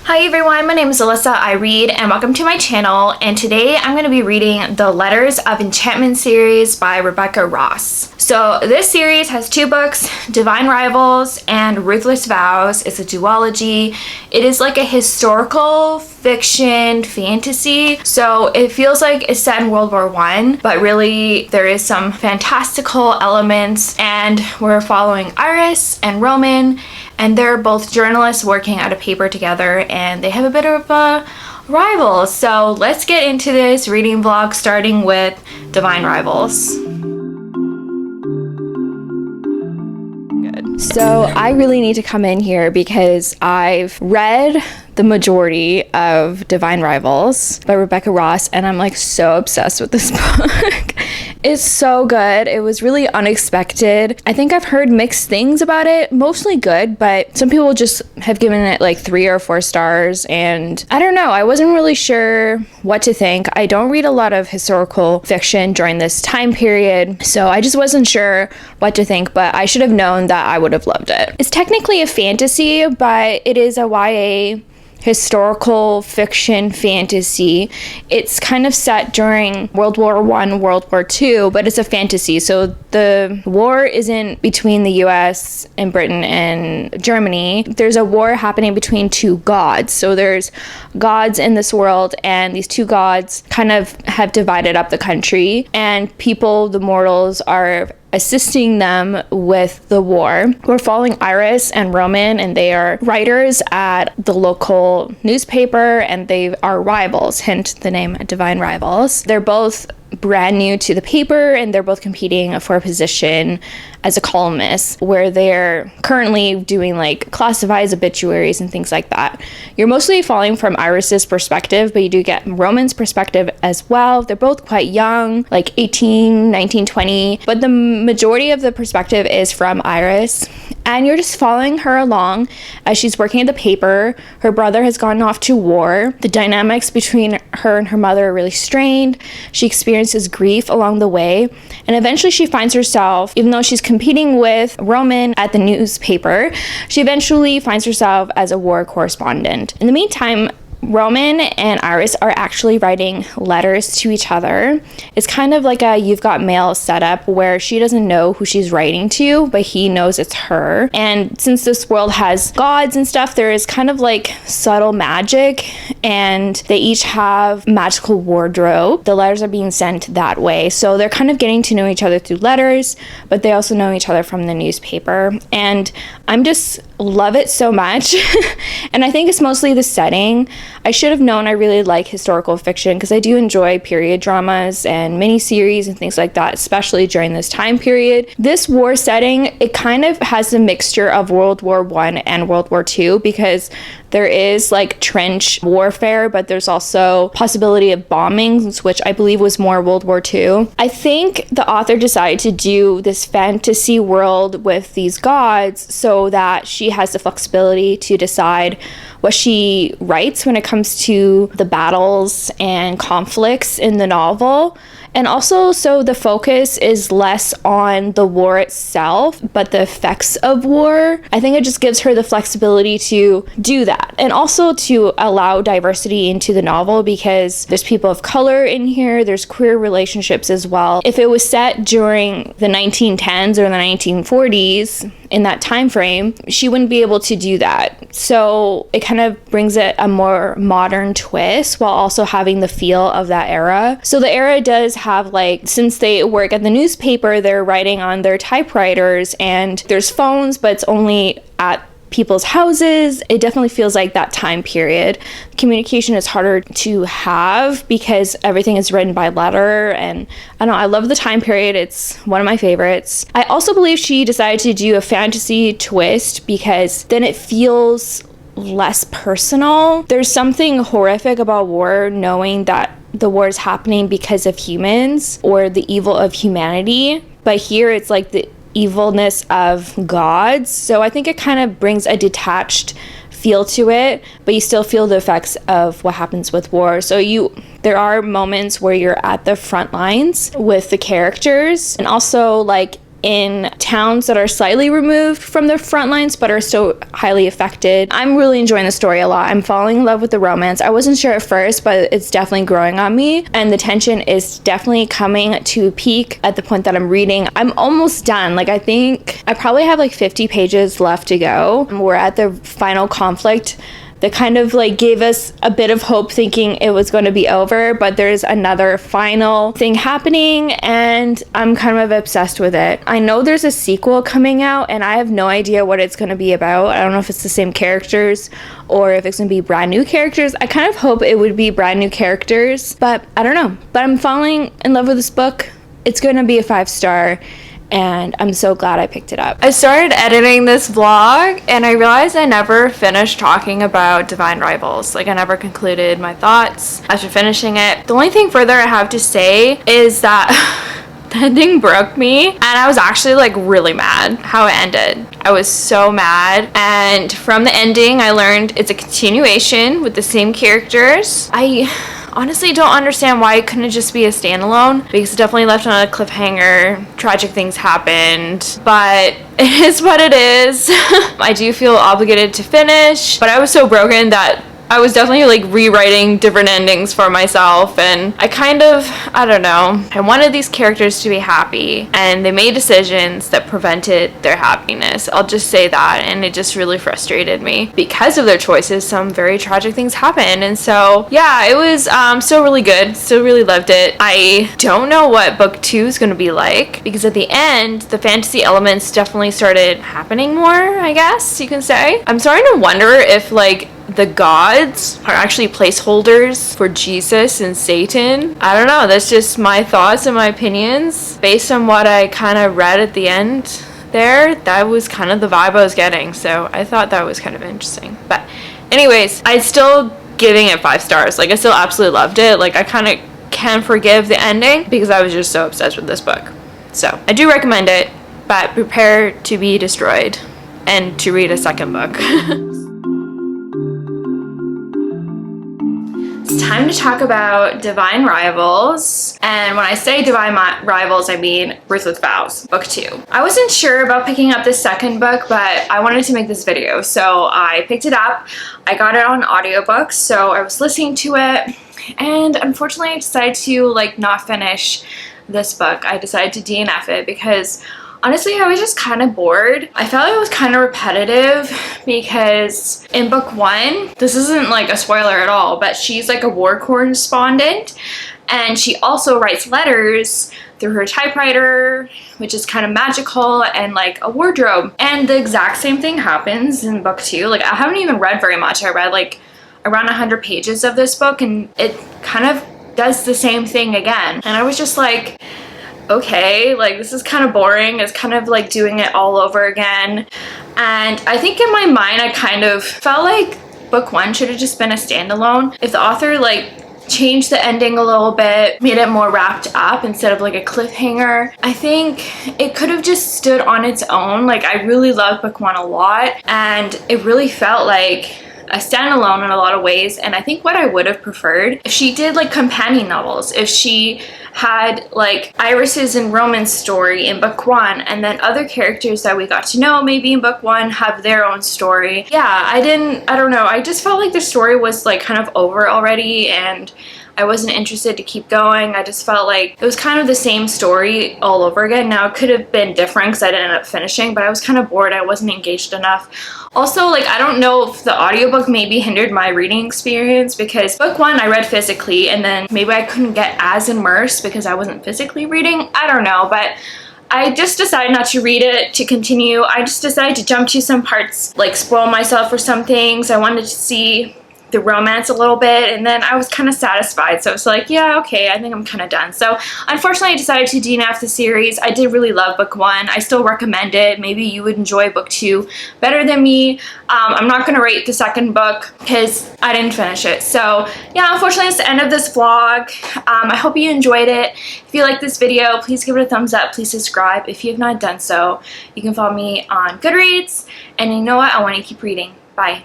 Hi everyone, my name is Alyssa. I read and welcome to my channel, and today I'm going to be reading the Letters of Enchantment series by Rebecca Ross. So this series has two books, Divine Rivals and Ruthless Vows. It's a duology. It is like a historical fiction fantasy, so it feels like it's set in World War I, but really there is some fantastical elements, and we're following Iris and Roman, and they're both journalists working at a paper together, and they have a bit of a rival. So let's get into this reading vlog, starting with Divine Rivals. Good. So I really need to come in here because I've read the majority of Divine Rivals by Rebecca Ross, and I'm like so obsessed with this book. It's so good. It was really unexpected. I think I've heard mixed things about it, mostly good, but some people just have given it like 3 or 4 stars, and I don't know, I wasn't really sure what to think. I don't read a lot of historical fiction during this time period, so I just wasn't sure what to think, but I should have known that I would have loved it. It's technically a fantasy, but it is a YA historical fiction fantasy. It's kind of set during World War I, World War II, but it's a fantasy. So the war isn't between the US and Britain and Germany. There's a war happening between two gods. So there's gods in this world, and these two gods kind of have divided up the country, and people, the mortals, are assisting them with the war. We're following Iris and Roman, and they are writers at the local newspaper, and they are rivals, hence the name Divine Rivals. They're both brand new to the paper, and they're both competing for a position as a columnist, where they're currently doing like classified obituaries and things like that. You're mostly following from Iris's perspective, but you do get Roman's perspective as well. They're both quite young, like 18, 19, 20, but the majority of the perspective is from Iris, and you're just following her along as she's working at the paper. Her brother has gone off to war. The dynamics between her and her mother are really strained. She experiences grief along the way, and eventually she finds herself, even though she's competing with Roman at the newspaper, she eventually finds herself as a war correspondent. In the meantime, Roman and Iris are actually writing letters to each other. It's kind of like a You've Got Mail setup, where she doesn't know who she's writing to, but he knows it's her. And since this world has gods and stuff, there is kind of like subtle magic, and they each have magical wardrobe. The letters are being sent that way. So they're kind of getting to know each other through letters, but they also know each other from the newspaper. And I'm just love it so much. And I think it's mostly the setting. I should have known I really like historical fiction because I do enjoy period dramas and miniseries and things like that, especially during this time period. This war setting, it kind of has a mixture of World War I and World War II, because there is like trench warfare, but there's also possibility of bombings, which I believe was more World War II. I think the author decided to do this fantasy world with these gods so that she has the flexibility to decide what she writes when it comes to the battles and conflicts in the novel. And also, so the focus is less on the war itself, but the effects of war. I think it just gives her the flexibility to do that. And also to allow diversity into the novel, because there's people of color in here, there's queer relationships as well. If it was set during the 1910s or the 1940s, in that time frame, she wouldn't be able to do that. So it kind of brings it a more modern twist while also having the feel of that era. So the era does have, like, since they work at the newspaper, they're writing on their typewriters, and there's phones, but it's only at people's houses. It definitely feels like that time period. Communication is harder to have because everything is written by letter, and I don't know, I love the time period. It's one of my favorites. I also believe she decided to do a fantasy twist because then it feels less personal. There's something horrific about war, knowing that the war is happening because of humans or the evil of humanity, but here it's like the evilness of gods. So I think it kind of brings a detached feel to it, but you still feel the effects of what happens with war. So there are moments where you're at the front lines with the characters, and also like in towns that are slightly removed from the front lines but are still highly affected. I'm really enjoying the story a lot. I'm falling in love with the romance. I wasn't sure at first, but it's definitely growing on me, and the tension is definitely coming to a peak at the point that I'm reading. I'm almost done. Like, I think I probably have like 50 pages left to go. We're at the final conflict that kind of like gave us a bit of hope, thinking it was going to be over, but there's another final thing happening and I'm kind of obsessed with it. I know there's a sequel coming out and I have no idea what it's going to be about. I don't know if it's the same characters or if it's going to be brand new characters. I kind of hope it would be brand new characters, but I don't know. But I'm falling in love with this book. It's going to be a 5-star. And I'm so glad I picked it up. I started editing this vlog and I realized I never finished talking about Divine Rivals. Like, I never concluded my thoughts after finishing it. The only thing further I have to say is that the ending broke me, and I was actually like really mad how it ended. I was so mad, and from the ending I learned it's a continuation with the same characters. I honestly don't understand why it couldn't just be a standalone, because it definitely left on a cliffhanger. Tragic things happened, but it is what it is. I do feel obligated to finish, but I was so broken that I was definitely like rewriting different endings for myself, and I don't know, I wanted these characters to be happy and they made decisions that prevented their happiness. I'll just say that, and it just really frustrated me. Because of their choices, some very tragic things happened, and so yeah, it was still really good, still really loved it. I don't know what book 2 is going to be like, because at the end the fantasy elements definitely started happening more, I guess you can say. I'm starting to wonder if like the gods are actually placeholders for Jesus and Satan. I don't know, that's just my thoughts and my opinions based on what I kind of read at the end there. That was kind of the vibe I was getting, so I thought that was kind of interesting. But anyways, I'm still giving it 5 stars. Like, I still absolutely loved it. Like, I kind of can forgive the ending because I was just so obsessed with this book. So I do recommend it, but prepare to be destroyed and to read a second book. It's time to talk about Divine Rivals, and when I say Divine Rivals, I mean Ruthless Vows, book 2. I wasn't sure about picking up the second book, but I wanted to make this video, so I picked it up. I got it on audiobook, so I was listening to it, and unfortunately I decided to like not finish this book. I decided to DNF it because honestly, I was just kind of bored. I felt it was kind of repetitive because in book 1, this isn't like a spoiler at all, but she's like a war correspondent, and she also writes letters through her typewriter, which is kind of magical, and like a wardrobe. And the exact same thing happens in book 2. Like, I haven't even read very much. I read like around 100 pages of this book, and it kind of does the same thing again. And I was just like, okay, like this is kind of boring. It's kind of like doing it all over again. And I think in my mind I kind of felt like book 1 should have just been a standalone. If the author like changed the ending a little bit, made it more wrapped up instead of like a cliffhanger, I think it could have just stood on its own. Like, I really loved book 1 a lot, and it really felt like a standalone in a lot of ways. And I think what I would have preferred if she did like companion novels, if she had like Iris's and Roman's story in book 1, and then other characters that we got to know maybe in book 1 have their own story. Yeah, I don't know, I just felt like the story was like kind of over already, and I wasn't interested to keep going. I just felt like it was kind of the same story all over again. Now, it could have been different because I didn't end up finishing, but I was kind of bored. I wasn't engaged enough. Also, like, I don't know if the audiobook maybe hindered my reading experience, because book 1 I read physically, and then maybe I couldn't get as immersed because I wasn't physically reading. I don't know, but I just decided not to read it to continue. I just decided to jump to some parts, like spoil myself for some things. I wanted to see the romance a little bit, and then I was kind of satisfied, so it's like, yeah, okay, I think I'm kind of done. So unfortunately I decided to DNF the series. I did really love book 1. I still recommend it. Maybe you would enjoy book 2 better than me. I'm not gonna rate the second book because I didn't finish it. So yeah, unfortunately it's the end of this vlog. I hope you enjoyed it. If you like this video, please give it a thumbs up. Please subscribe if you have not done so. You can follow me on Goodreads, and you know what, I want to keep reading. Bye.